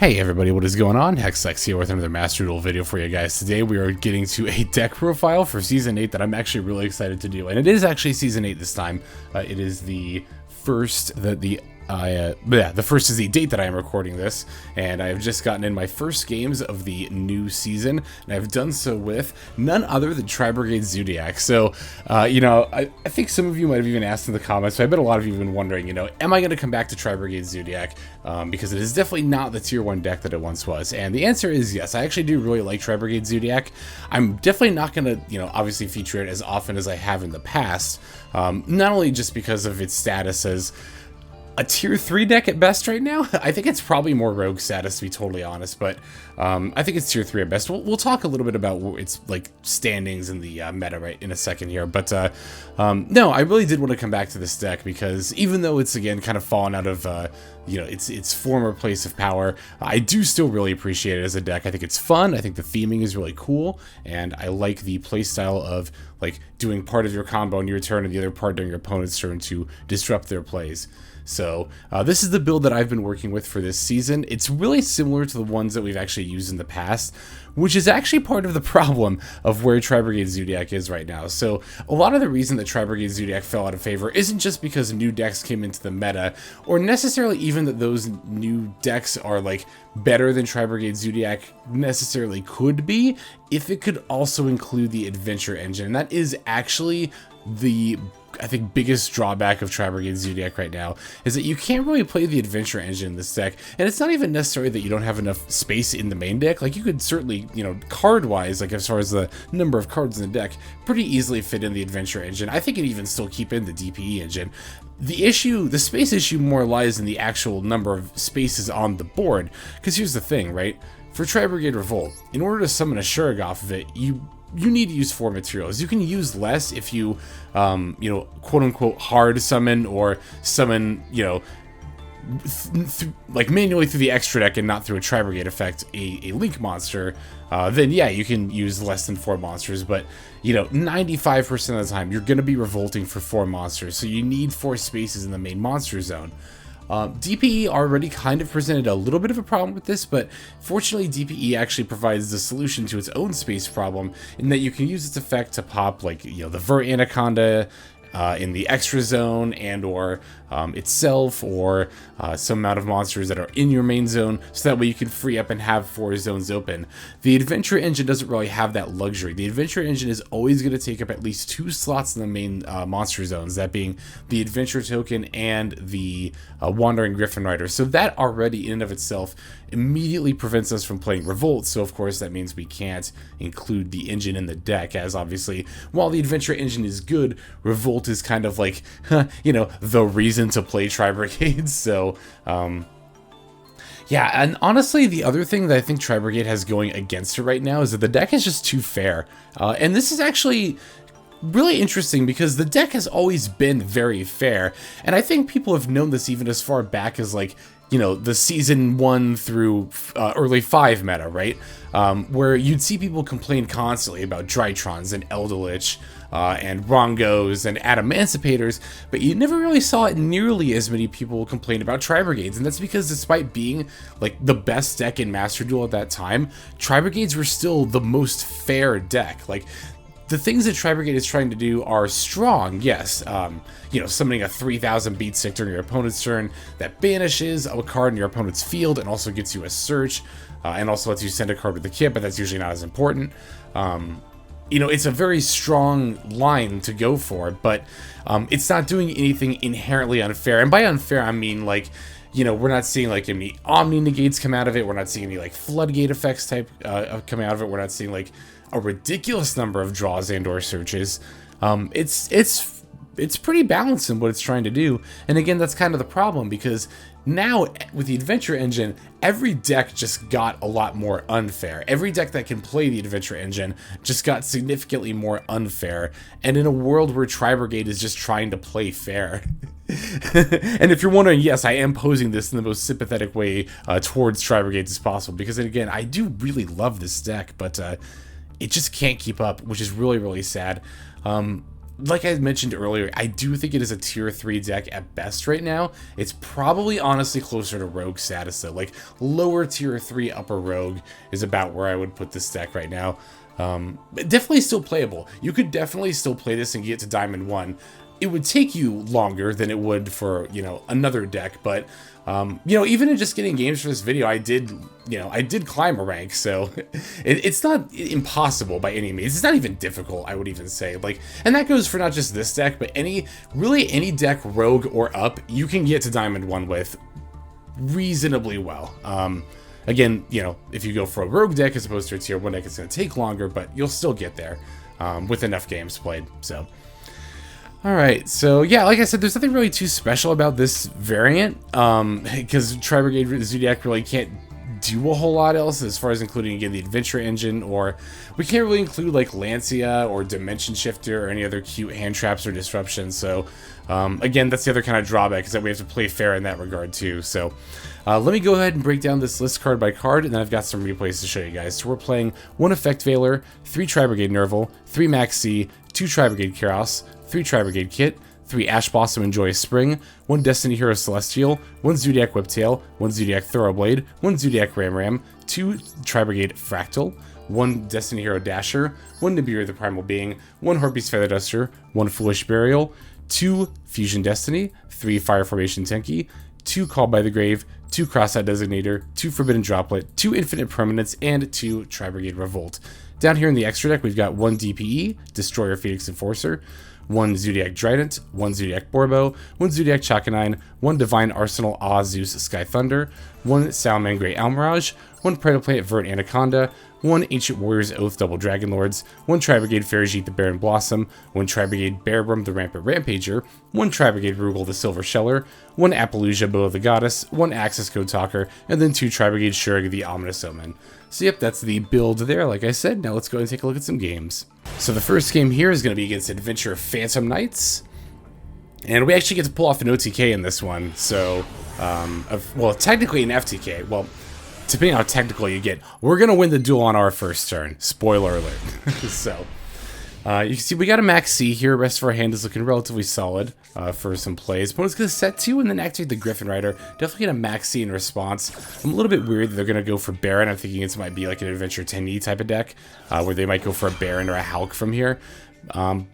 Hey everybody, what is going on? Hexlex here with another Master Duel video for you guys. Today we are getting to a deck profile for Season 8 that I'm actually really excited to do. And it is actually Season 8 this time. It is the first, the first is the date that I am recording this, and I have just gotten in my first games of the new season, and I've done so with none other than Tri-Brigade Zoodiac. So, I think some of you might have even asked in the comments, so I bet a lot of you have been wondering, am I going to come back to Tri-Brigade Zoodiac? Because it is definitely not the tier 1 deck that it once was, and the answer is yes. I actually do really like Tri-Brigade Zoodiac. I'm definitely not going to, obviously feature it as often as I have in the past, not only just because of its status as a tier 3 deck at best right now. I think it's probably more rogue status, to be totally honest, but I think it's tier 3 at best. We'll talk a little bit about its standings in the meta right in a second here, but no, I really did want to come back to this deck because even though it's again kind of fallen out of its former place of power, I do still really appreciate it as a deck. I think it's fun. I think the theming is really cool, and I like the playstyle of doing part of your combo on your turn and the other part during your opponent's turn to disrupt their plays. So this is the build that I've been working with for this season. It's really similar to the ones that we've actually used in the past, which is actually part of the problem of where Tri-Brigade Zoodiac is right now. So a lot of the reason that Tri-Brigade Zoodiac fell out of favor isn't just because new decks came into the meta, or necessarily even that those new decks are better than Tri-Brigade Zoodiac necessarily could be, if it could also include the adventure engine. And that is actually the, I think, biggest drawback of Tri-Brigade Zoodiac right now, is that you can't really play the adventure engine in this deck, and it's not even necessarily that you don't have enough space in the main deck. You could certainly, card-wise, as far as the number of cards in the deck, pretty easily fit in the adventure engine. I think it even still keep in the DPE engine. The space issue more lies in the actual number of spaces on the board, because here's the thing, right? For Tri-Brigade Revolt, in order to summon a Shurg off of it, you need to use 4 materials. You can use less if you, quote-unquote hard summon, or summon, manually through the extra deck and not through a Tri-Brigade effect, a Link monster. Then yeah, you can use less than 4 monsters, but 95% of the time you're going to be revolting for 4 monsters, so you need 4 spaces in the main monster zone. DPE already kind of presented a little bit of a problem with this, but fortunately DPE actually provides the solution to its own space problem, in that you can use its effect to pop the Vert Anaconda in the extra zone, and or itself, or some amount of monsters that are in your main zone, so that way you can free up and have 4 zones open. The adventure engine doesn't really have that luxury. The adventure engine is always going to take up at least 2 slots in the main monster zones, that being the adventure token and the wandering griffin rider. So that already in and of itself immediately prevents us from playing Revolt, so of course that means we can't include the engine in the deck, as obviously while the adventure engine is good, Revolt is kind of the reason to play Tri-Brigade. So yeah, and honestly the other thing that I think Tri-Brigade has going against it right now is that the deck is just too fair, and this is actually really interesting because the deck has always been very fair, and I think people have known this even as far back as the season 1 through early 5 meta, right? Where you'd see people complain constantly about Drytrons and Eldelich and Rongos and Adamancipators, but you never really saw it nearly as many people complain about Tri-Brigades, and that's because despite being the best deck in Master Duel at that time, Tri-Brigades were still the most fair deck. The things that Tri-Brigade is trying to do are strong, yes. Summoning a 3000 beat stick during your opponent's turn that banishes a card in your opponent's field and also gets you a search, and also lets you send a card with the kit, but that's usually not as important. It's a very strong line to go for, but it's not doing anything inherently unfair. And by unfair, I mean we're not seeing any Omni negates come out of it. We're not seeing any floodgate effects type come out of it. We're not seeing a ridiculous number of draws and or searches. It's pretty balanced in what it's trying to do, and again, that's kind of the problem, because now with the adventure engine, every deck just got a lot more unfair. Every deck that can play the adventure engine just got significantly more unfair, and in a world where Tri-Brigade is just trying to play fair. And if you're wondering, yes, I am posing this in the most sympathetic way towards Tri-Brigade as possible, because again, I do really love this deck, but it just can't keep up, which is really, really sad. like I mentioned earlier, I do think it is a tier 3 deck at best right now. It's probably honestly closer to Rogue status though. Like lower tier 3, upper Rogue is about where I would put this deck right now. But definitely still playable. You could definitely still play this and get to Diamond 1. It would take you longer than it would for, you know, another deck, but, you know, even in just getting games for this video, I did climb a rank, so it's not impossible by any means. It's not even difficult, I would even say. Like, and that goes for not just this deck, but really any deck, Rogue or up, you can get to Diamond 1 with reasonably well. Again, you know, if you go for a Rogue deck as opposed to a tier 1 deck, it's going to take longer, but you'll still get there with enough games played, so... Alright, so yeah, like I said, there's nothing really too special about this variant, because Tri-Brigade Zoodiac really can't do a whole lot else as far as including, again, the adventure engine, or we can't really include like Lancia or Dimension Shifter or any other cute hand traps or disruptions, so again, that's the other kind of drawback, is that we have to play fair in that regard too. So let me go ahead and break down this list card by card, and then I've got some replays to show you guys. So we're playing 1 Effect Veiler, 3 Tri-Brigade Nervall, 3 Maxx, 2 Tri-Brigade Kerass, 3 Tri-Brigade Kitt, 3 Ash Blossom and Joyous Spring, 1 Destiny Hero Celestial, 1 Zoodiac Whiptail, 1 Zoodiac Thoroughblade, 1 Zoodiac Ramram, 2 Tri-Brigade Fraktall, 1 Destiny Hero Dasher, 1 Nibiru the Primal Being, 1 Harpie's Feather Duster, 1 Foolish Burial, 2 Fusion Destiny, 3 Fire Formation Tenki, 2 Called by the Grave, 2 Crossout Designator, 2 Forbidden Droplet, 2 Infinite Impermanence, and 2 Tri-Brigade Revolt. Down here in the extra deck, we've got 1 DPE, Destroyer Phoenix Enforcer, 1 Zoodiac Drident, 1 Zoodiac Boarbow, 1 Zoodiac Chakanine, 1 Divine Arsenal Awe Zeus Sky Thunder, 1 Salamander Grey Almirage, 1 Predaplant Vert Anaconda, 1 Ancient Warriors Oath Double Dragon Lords, 1 Tri-Brigade Farigite the Baron Blossom, 1 Tri-Brigade Bearbrum the Rampant Rampager, 1 Tri-Brigade Rugal the Silver Sheller, 1 Appaloosa Bow of the Goddess, 1 Access Code Talker, and then 2 Tri-Brigade Shurg the Ominous Omen. So yep, that's the build there, like I said. Now let's go ahead and take a look at some games. So the first game here is going to be against Adventure Phantom Knights. And we actually get to pull off an OTK in this one, so, well, technically an FTK. Well, depending on how technical you get, we're going to win the duel on our first turn. Spoiler alert. So, you can see we got a Maxx here. Rest of our hand is looking relatively solid for some plays. Opponent's going to set 2 and then activate the Griffin Rider. Definitely get a Maxx in response. I'm a little bit weird that they're going to go for Baron. I'm thinking it might be like an Adventure 10E type of deck, where they might go for a Baron or a Hulk from here.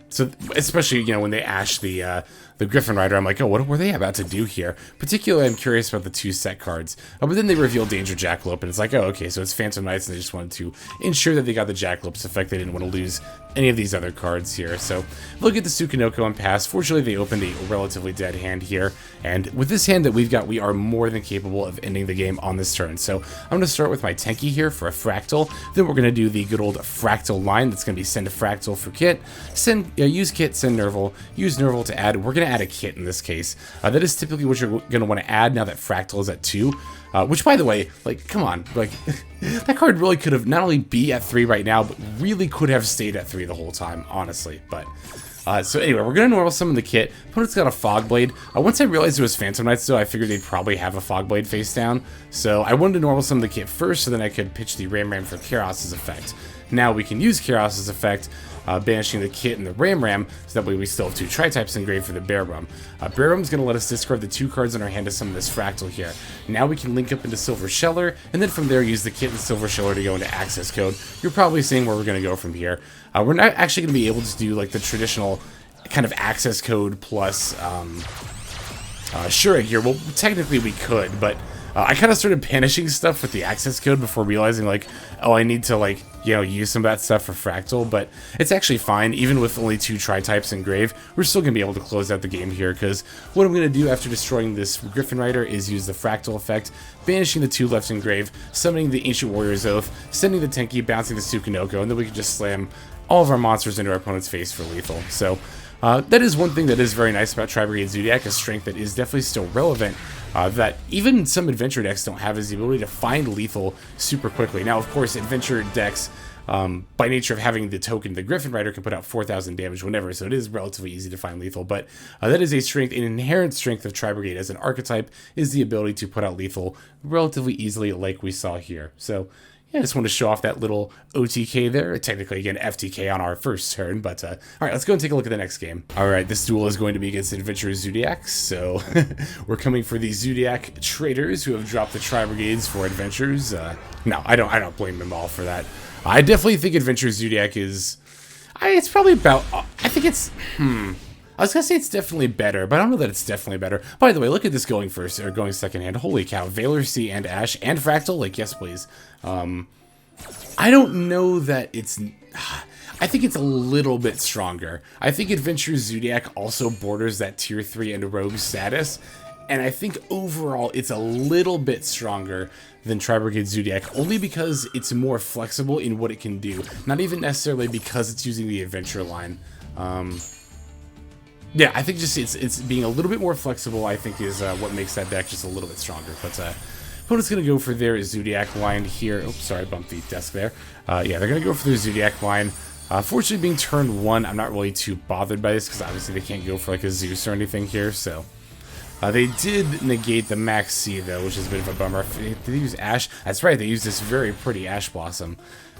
So especially, you know, when they ash the Griffin Rider, I'm like, oh, what were they about to do here? Particularly, I'm curious about the 2 set cards. But then they reveal Danger Jackalope, and it's like, oh, okay, so it's Phantom Knights, and they just wanted to ensure that they got the Jackalope's effect. They didn't want to lose any of these other cards here. So look at the Tsukinoko and pass. Fortunately, they opened a relatively dead hand here, and with this hand that we've got, we are more than capable of ending the game on this turn. So I'm going to start with my Tenki here for a Fraktall. Then we're going to do the good old Fraktall line. That's going to be send a Fraktall for Kitt, use Kitt, send Nervall, use Nervall to add. We're going to add a Kitt in this case. That is typically what you're going to want to add now that Fraktall is at 2. Which, by the way, like, come on, like, that card really could have not only be at 3 right now, but really could have stayed at 3 the whole time, honestly. But, so anyway, we're going to normal summon the Kitt. Opponent's got a Fogblade. Once I realized it was Phantom Knights, though, I figured they'd probably have a Fogblade face down. So I wanted to normal summon the Kitt first, so then I could pitch the Ramram for Kerass's effect. Now we can use Kerass's effect, banishing the Kitt and the Ramram, so that way we still have 2 tri-types engraved for the Bearbrum. Bearbrum's going to let us discard the 2 cards in our hand to summon this Fraktall here. Now we can link up into Silver Sheller, and then from there use the Kitt and Silver Sheller to go into Access Code. You're probably seeing where we're going to go from here. We're not actually going to be able to do like the traditional kind of Access Code plus Shurg here. Well, technically we could, but I kind of started banishing stuff with the Access Code before realizing, like, oh, I need to, like, you know, use some of that stuff for Fraktall, but it's actually fine. Even with only 2 tri-types engraved, we're still going to be able to close out the game here, because what I'm going to do after destroying this Griffin Rider is use the Fraktall effect, banishing the 2 left engraved, summoning the Ancient Warrior's Oath, sending the Tenki, bouncing the Tsukinoko, and then we can just slam all of our monsters into our opponent's face for lethal. So that is one thing that is very nice about Tri-Brigade Zoodiac, a strength that is definitely still relevant, that even some adventure decks don't have, is the ability to find lethal super quickly. Now, of course, adventure decks, by nature of having the token, the Griffin Rider can put out 4,000 damage whenever, so it is relatively easy to find lethal, but that is a strength, an inherent strength of Tri-Brigade as an archetype, is the ability to put out lethal relatively easily like we saw here. So yeah, I just want to show off that little OTK there. Technically, again, FTK on our first turn, but all right, let's go and take a look at the next game. All right, this duel is going to be against Adventure Zoodiacs, so we're coming for the Zoodiac traders who have dropped the Tri-Brigades for Adventures. No, I don't blame them all for that. I definitely think Adventure Zoodiac is... it's probably about... I think it's... I was gonna say it's definitely better, but I don't know that it's definitely better. By the way, look at this going first, or going second hand. Holy cow, Valor, Sea, and Ash, and Fraktall? Like, yes, please. I don't know that it's... I think it's a little bit stronger. I think Adventure Zoodiac also borders that Tier 3 and Rogue status, and I think overall it's a little bit stronger than Tri-Brigade Zoodiac, only because it's more flexible in what it can do. Not even necessarily because it's using the Adventure line. Yeah, I think just it's being a little bit more flexible, I think, is what makes that deck just a little bit stronger. But opponent's going to go for their Zoodiac line here. Oops, sorry, I bumped the desk there. Yeah, they're going to go for their Zoodiac line. Fortunately, being turn 1, I'm not really too bothered by this, because obviously they can't go for like a Zeus or anything here, so... they did negate the Maxx, though, which is a bit of a bummer. Did they use Ash? That's right, they used this very pretty Ash Blossom.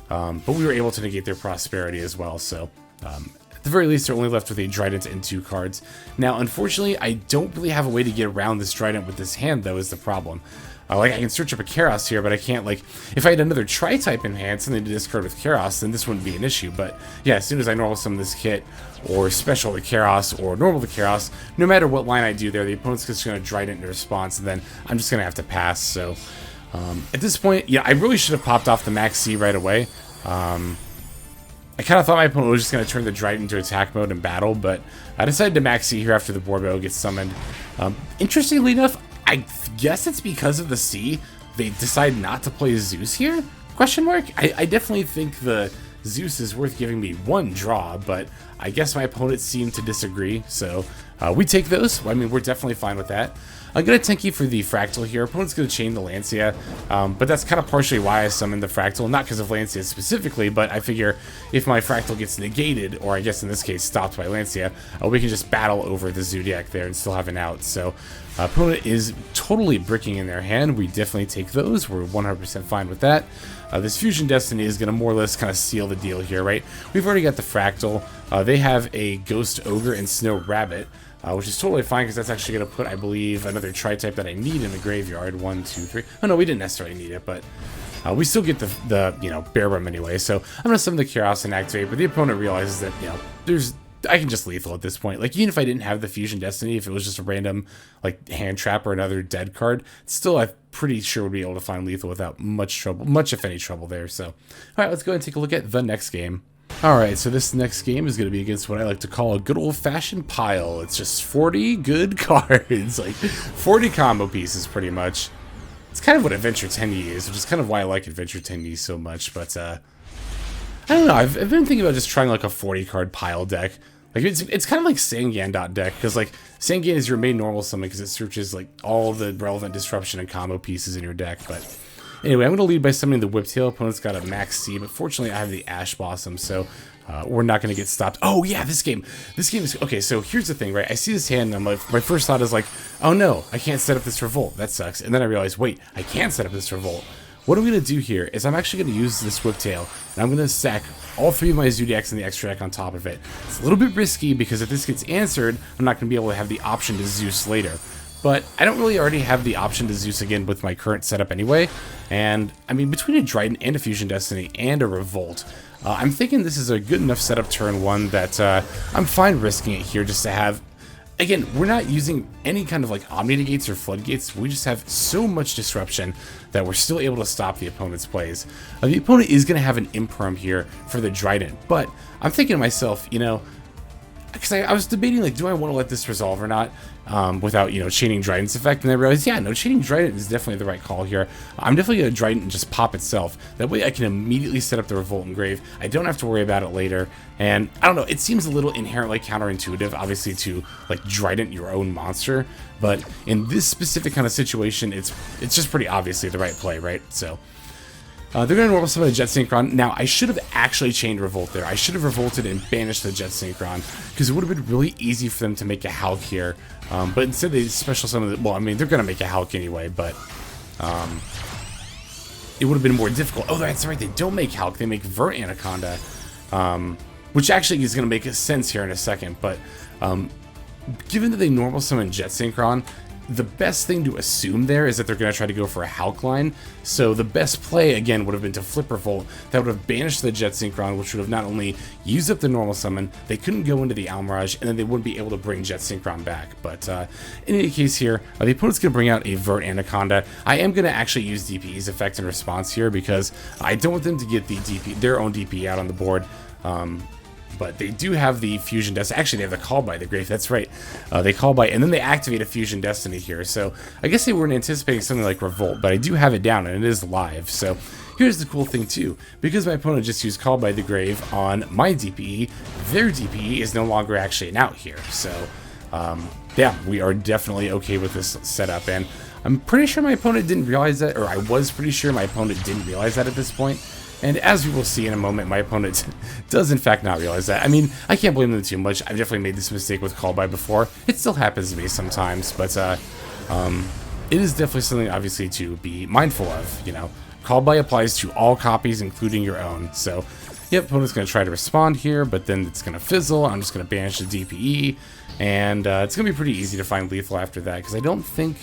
But we were able to negate their Prosperity as well, so... at the very least, they're only left with a Drident and 2 cards. Now, unfortunately, I don't really have a way to get around this Drident with this hand, though, is the problem. Like, I can search up a Kerass here, but I can't, like... If I had another Tri-type in hand, something to discard with Kerass, then this wouldn't be an issue. But, yeah, as soon as I normal summon this Kitt, or special the Kerass, or normal the Kerass, no matter what line I do there, the opponent's just going to Drident in response, and then I'm just going to have to pass. So, at this point, yeah, I really should have popped off the Maxx right away. I kind of thought my opponent was just going to turn the Drident into attack mode in battle, but I decided to Maxx here after the Boarbow gets summoned. Interestingly enough, I guess it's because of the C they decide not to play Zeus here? Question mark? I definitely think the Zeus is worth giving me 1 draw, but I guess my opponents seem to disagree, so we take those. I mean, we're definitely fine with that. I'm going to Tenki for the Fraktall here. Opponent's going to chain the Lancia, but that's kind of partially why I summoned the Fraktall. Not because of Lancia specifically, but I figure if my Fraktall gets negated, or I guess in this case stopped by Lancia, we can just battle over the Zoodiac there and still have an out. So opponent is totally bricking in their hand. We definitely take those. We're 100% fine with that. This Fusion Destiny is going to more or less kind of seal the deal here, right? We've already got the Fraktall. They have a Ghost Ogre and Snow Rabbit. Which is totally fine, because that's actually going to put, I believe, another Tri-type that I need in the graveyard. 1, 2, 3. Oh, no, we didn't necessarily need it, but we still get the you know, Boarbow anyway. So I'm going to summon the Kerass and activate, but the opponent realizes that, you know, I can just lethal at this point. Like, even if I didn't have the Fusion Destiny, if it was just a random, like, hand trap or another dead card, still, I'm pretty sure would be able to find lethal without much trouble, much if any trouble there. So, all right, let's go ahead and take a look at the next game. Alright, so this next game is going to be against what I like to call a good old-fashioned pile. It's just 40 good cards, like 40 combo pieces pretty much. It's kind of what Adventure Tenki is, which is kind of why I like Adventure Tenki so much, but I don't know, I've been thinking about just trying like a 40-card pile deck. Like, it's kind of like Sangan deck, because like Sangan is your main normal summon because it searches like all the relevant disruption and combo pieces in your deck, but... Anyway, I'm going to lead by summoning the Whiptail. Opponent's got a Maxx, but fortunately I have the Ash Blossom, so we're not going to get stopped. Oh, yeah, this game is... Okay, so here's the thing, right? I see this hand, and I'm like, my first thought is like, oh no, I can't set up this Revolt. That sucks. And then I realized, wait, I can set up this Revolt. What I'm going to do here is I'm actually going to use this Whiptail, and I'm going to stack all 3 of my Zoodiacs in the extra deck on top of it. It's a little bit risky, because if this gets answered, I'm not going to be able to have the option to Zeus later. But I don't really already have the option to Zeus again with my current setup anyway. And, I mean, between a Drident and a Fusion Destiny and a Revolt, I'm thinking this is a good enough setup turn 1 that I'm fine risking it here just to have... Again, we're not using any kind of, like, Omni-Negates or Floodgates. We just have so much disruption that we're still able to stop the opponent's plays. The opponent is going to have an Imperm here for the Drident. But I'm thinking to myself, you know... Because I was debating, like, do I want to let this resolve or not without, you know, chaining Drident's effect? And I realized, yeah, no, chaining Drident is definitely the right call here. I'm definitely going to Drident and just pop itself. That way I can immediately set up the Revolt Engrave. I don't have to worry about it later. And, I don't know, it seems a little inherently counterintuitive, obviously, to, like, Drident your own monster. But in this specific kind of situation, it's just pretty obviously the right play, right? So... they're going to normal summon a Jet Synchron. Now, I should have actually chained Revolt there. I should have revolted and banished the Jet Synchron, because it would have been really easy for them to make a Hulk here. But instead they special summon the... Well, I mean, they're going to make a Hulk anyway, but... it would have been more difficult. Oh, that's right, they don't make Hulk, they make Vert Anaconda, which actually is going to make sense here in a second, but given that they normal summon Jet Synchron, the best thing to assume there is that they're going to try to go for a Hulk line. So the best play, again, would have been to flip Revolt. That would have banished the Jet Synchron, which would have not only used up the normal summon, they couldn't go into the Almirage, and then they wouldn't be able to bring Jet Synchron back. But in any case here, the opponent's going to bring out a Vert Anaconda. I am going to actually use DPE's effect in response here, because I don't want them to get their own DPE out on the board. But they do have the Fusion Destiny. Actually, they have the Call by the Grave. That's right. They Call by, and then they activate a Fusion Destiny here. So I guess they weren't anticipating something like Revolt, but I do have it down, and it is live. So here's the cool thing, too. Because my opponent just used Call by the Grave on my DPE, their DPE is no longer actually an out here. So, yeah, we are definitely okay with this setup. And I'm pretty sure my opponent didn't realize that, or I was pretty sure my opponent didn't realize that at this point. And as we will see in a moment, my opponent does in fact not realize that. I mean, I can't blame them too much. I've definitely made this mistake with Call By before. It still happens to me sometimes, but it is definitely something obviously to be mindful of, you know. Call By applies to all copies, including your own. So, yep, opponent's going to try to respond here, but then it's going to fizzle. I'm just going to banish the DPE, and it's going to be pretty easy to find lethal after that, because I don't think...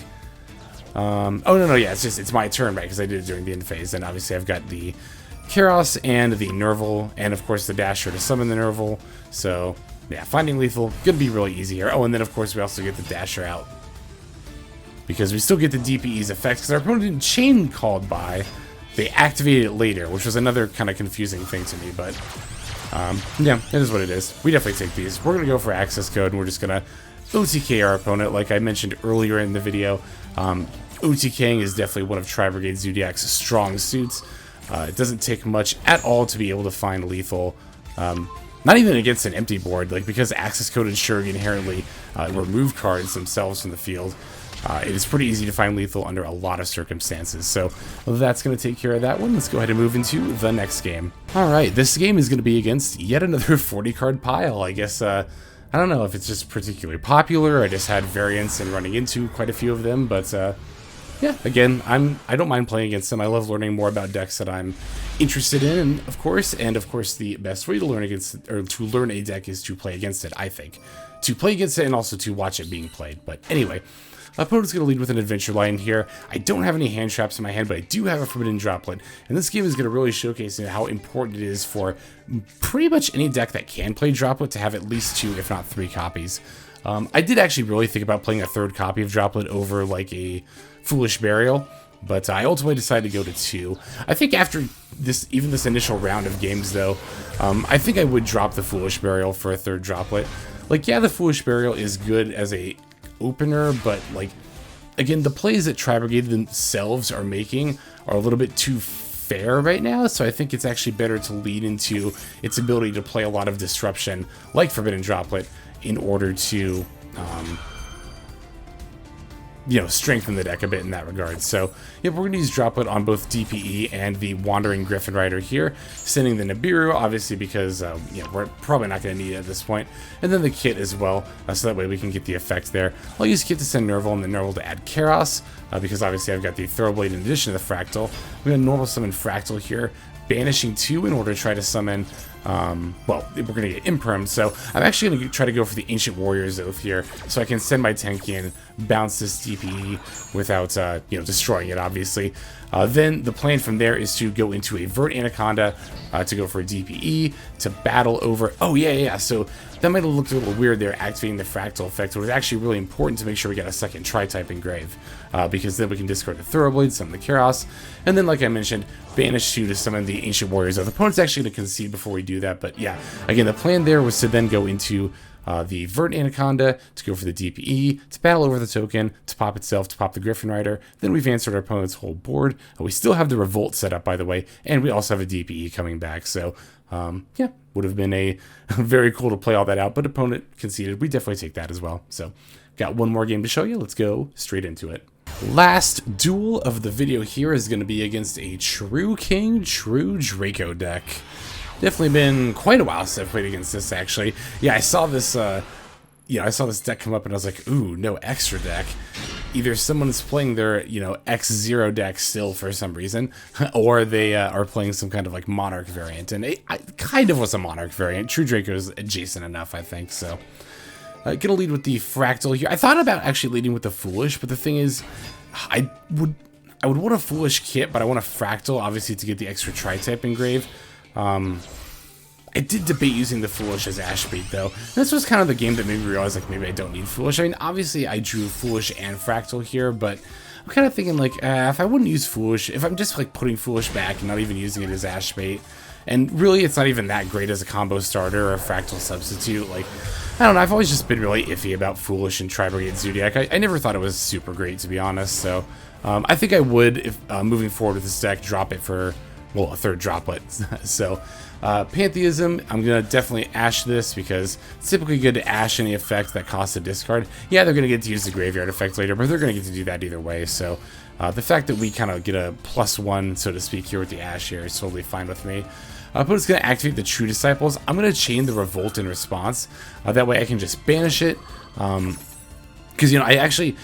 oh, no, yeah, it's my turn, right, because I did it during the end phase, and obviously I've got the Kerass and the Nervall, and of course the Dasher to summon the Nervall. So yeah, finding lethal gonna be really easy here. Oh, and then of course we also get the Dasher out, because we still get the DPE's effects, because our opponent didn't chain Called By, they activated it later, which was another kind of confusing thing to me. But yeah, it is what it is. We definitely take these. We're gonna go for access code, and we're just gonna OTK our opponent, like I mentioned earlier in the video. OTKing is definitely one of Tri-Brigade Zoodiac's strong suits. It doesn't take much at all to be able to find lethal, not even against an empty board, like, because access code and Shuriken inherently remove cards themselves from the field. It is pretty easy to find lethal under a lot of circumstances, so that's going to take care of that one. Let's go ahead and move into the next game. Alright, this game is going to be against yet another 40 card pile. I guess, I don't know if it's just particularly popular, I just had variants and running into quite a few of them, but yeah, again, I don't mind playing against them. I love learning more about decks that I'm interested in, of course, and of course the best way to learn against, or to learn a deck, is to play against it, I think. To play against it and also to watch it being played. But anyway, opponent's going to lead with an adventure line here. I don't have any hand traps in my hand, but I do have a Forbidden Droplet, and this game is going to really showcase how important it is for pretty much any deck that can play Droplet to have at least 2, if not 3 copies. I did actually really think about playing a 3rd copy of Droplet over like a Foolish Burial, but I ultimately decided to go to 2. I think after this, even this initial round of games though, I think I would drop the Foolish Burial for a 3rd Droplet. Like, yeah, the Foolish Burial is good as a opener, but like, again, the plays that Tri-Brigade themselves are making are a little bit too fair right now, so I think it's actually better to lead into its ability to play a lot of disruption, like Forbidden Droplet, in order to, you know, strengthen the deck a bit in that regard. So, yeah, we're going to use Droplet on both DPE and the Wandering Griffin Rider here, sending the Nibiru, obviously, because, you know, we're probably not going to need it at this point, and then the Kitt as well, so that way we can get the effect there. I'll use Kitt to send Nervall, and then Nervall to add Kerass, because obviously I've got the Thoroughblade in addition to the Fraktall. I'm going to normal summon Fraktall here, banishing 2 in order to try to summon, well, we're going to get Imperm, so I'm actually going to try to go for the Ancient Warrior's Oath here, so I can send my Tenki and bounce this DPE without, you know, destroying it, obviously. Then the plan from there is to go into a Vert Anaconda to go for a DPE, to battle over... Oh, yeah, so that might have looked a little weird there, activating the Fraktall effect, but it's actually really important to make sure we get a second Tri-type engrave, because then we can discard the Thoroughblade, summon the Kerass, and then, like I mentioned, banish 2 to summon the Ancient Warriors. The opponent's actually going to concede before we do that, but yeah, again, the plan there was to then go into the Vert Anaconda, to go for the DPE, to battle over the token, to pop itself, to pop the Griffin Rider. Then we've answered our opponent's whole board. We still have the Revolt set up, by the way, and we also have a DPE coming back. So, yeah, would have been a very cool to play all that out, but opponent conceded. We definitely take that as well. So, got one more game to show you. Let's go straight into it. Last duel of the video here is going to be against a True King, True Draco deck. Definitely been quite a while since I've played against this, actually. Yeah, I saw this you know, I saw this deck come up and I was like, ooh, no extra deck. Either someone's playing their, you know, X0 deck still for some reason, or they are playing some kind of like Monarch variant. And it kind of was a Monarch variant. True Draco's adjacent enough, I think, so. Gonna lead with the Fraktall here. I thought about actually leading with the Foolish, but the thing is, I would want a Foolish Kit, but I want a Fraktall, obviously, to get the extra Tri-type engrave. I did debate using the Foolish as Ashbait, though. This was kind of the game that made me realize, like, maybe I don't need Foolish. I mean, obviously, I drew Foolish and Fraktall here, but I'm kind of thinking, like, if I wouldn't use Foolish, if I'm just, like, putting Foolish back and not even using it as Ashbait, and really, it's not even that great as a combo starter or a Fraktall substitute, like, I don't know, I've always just been really iffy about Foolish and Tri-Brigade Zoodiac. I never thought it was super great, to be honest, so I think I would, if moving forward with this deck, drop it for, well, a third droplet. So, Pantheism, I'm going to definitely Ash this because it's typically good to Ash any effect that costs a discard. Yeah, they're going to get to use the graveyard effect later, but they're going to get to do that either way. So, the fact that we kind of get a +1, so to speak, here with the Ash here is totally fine with me. But it's going to activate the True Disciples. I'm going to chain the Revolt in response. That way I can just banish it. Because, you know, I actually,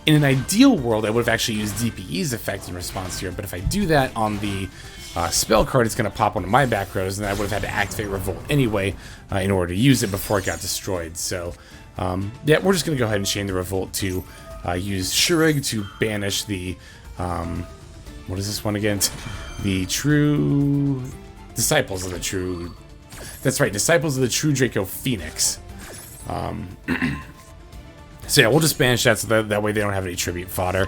in an ideal world, I would have actually used DPE's effect in response here. But if I do that on the spell card, it's going to pop one of my back rows, and I would have had to activate Revolt anyway in order to use it before it got destroyed. So, yeah, we're just going to go ahead and chain the Revolt to use Shurug to banish the, what is this one again? The True Disciples of the True, that's right, Disciples of the True Draco Phoenix. So yeah, we'll just banish that so that way they don't have any tribute fodder.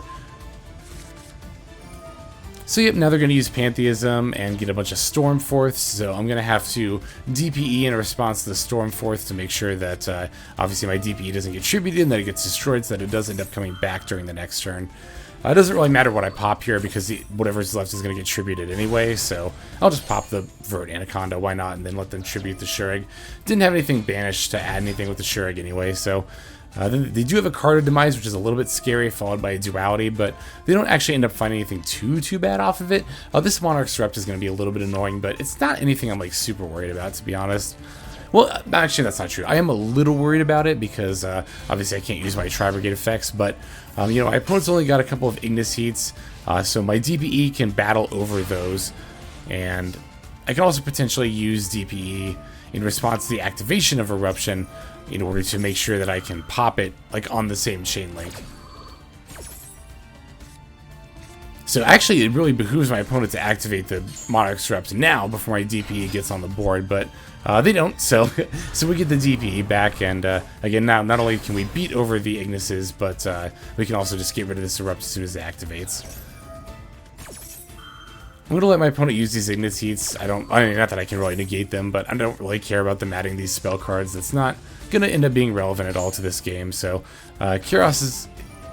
So yep, now they're going to use Pantheism and get a bunch of Stormforths, so I'm going to have to DPE in response to the Stormforth to make sure that obviously my DPE doesn't get tributed and that it gets destroyed so that it does end up coming back during the next turn. It doesn't really matter what I pop here because whatever's left is going to get tributed anyway, so I'll just pop the Vert Anaconda, why not, and then let them tribute the Shurug. Didn't have anything banished to add anything with the Shurug anyway, so then they do have a card of Demise, which is a little bit scary, followed by a Duality, but they don't actually end up finding anything too bad off of it. This Monarch's Rept is going to be a little bit annoying, but it's not anything I'm like super worried about, to be honest. Well, actually, that's not true. I am a little worried about it because obviously I can't use my Tri-Brigade effects, but you know, my opponent's only got a couple of Ignis Heats, so my DPE can battle over those, and I can also potentially use DPE in response to the activation of Eruption in order to make sure that I can pop it like on the same chain link. So actually, it really behooves my opponent to activate the Monarch's Reps now before my DPE gets on the board, but they don't, so we get the DPE back, and again, now not only can we beat over the Ignises, but we can also just get rid of this Erupt as soon as it activates. I'm going to let my opponent use these Ignis Heats. I mean, not that I can really negate them, but I don't really care about them adding these spell cards. That's not going to end up being relevant at all to this game, so Kerass's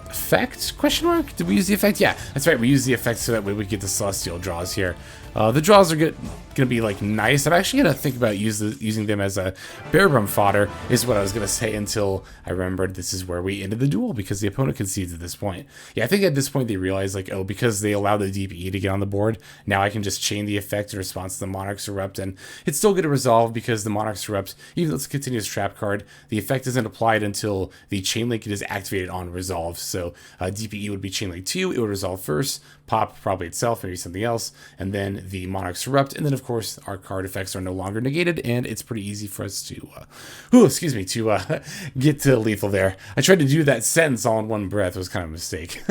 effect? Question mark? Did we use the effect? Yeah, that's right. We use the effect so that way we get the Celestial draws here. The draws are gonna be like nice. I'm actually gonna think about using them as a Bearbrum fodder, is what I was gonna say until I remembered this is where we ended the duel because the opponent concedes at this point. Yeah, I think at this point they realize like, oh, because they allowed the DPE to get on the board, now I can just chain the effect in response to the Monarch's Erupt, and it's still gonna resolve because the Monarch's Erupt, even though it's a continuous trap card, the effect isn't applied until the chain link is activated on resolve. So DPE would be chain link 2, it would resolve first, pop probably itself, maybe something else, and then the Monarch's Erupt, and then of course our card effects are no longer negated, and it's pretty easy for us to, get to lethal there. I tried to do that sentence all in one breath, it was kind of a mistake.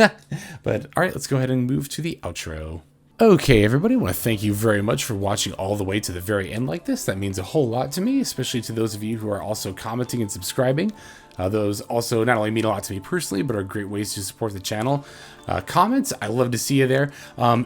But alright, let's go ahead and move to the outro. Okay, everybody, I want to thank you very much for watching all the way to the very end like this. That means a whole lot to me, especially to those of you who are also commenting and subscribing. Those also not only mean a lot to me personally, but are great ways to support the channel. Comments, I love to see you there.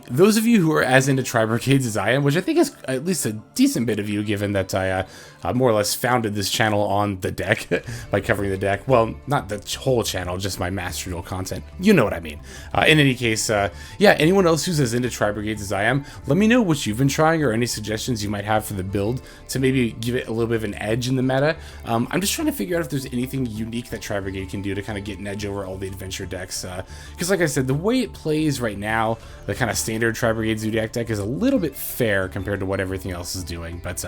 Those of you who are as into Tri-Brigades as I am, which I think is at least a decent bit of you, given that I more or less founded this channel on the deck by covering the deck. Well, not the whole channel, just my Master Duel content. You know what I mean. In any case, yeah, anyone else who's as into Tri-Brigades as I am, let me know what you've been trying or any suggestions you might have for the build to maybe give it a little bit of an edge in the meta. I'm just trying to figure out if there's anything unique that Tri-Brigade can do to kind of get an edge over all the adventure decks. Because like I said, the way it plays right now, the kind of standard Tri-Brigade Zoodiac deck is a little bit fair compared to what everything else is doing. But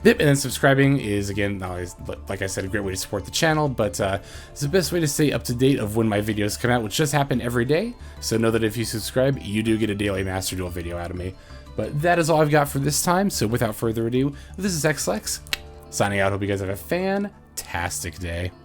Yep, and then subscribing is, again, not always, like I said, a great way to support the channel, but it's the best way to stay up to date of when my videos come out, which just happen every day. So know that if you subscribe, you do get a daily Master Duel video out of me. But that is all I've got for this time, so without further ado, this is XLex, signing out. Hope you guys have a fantastic day.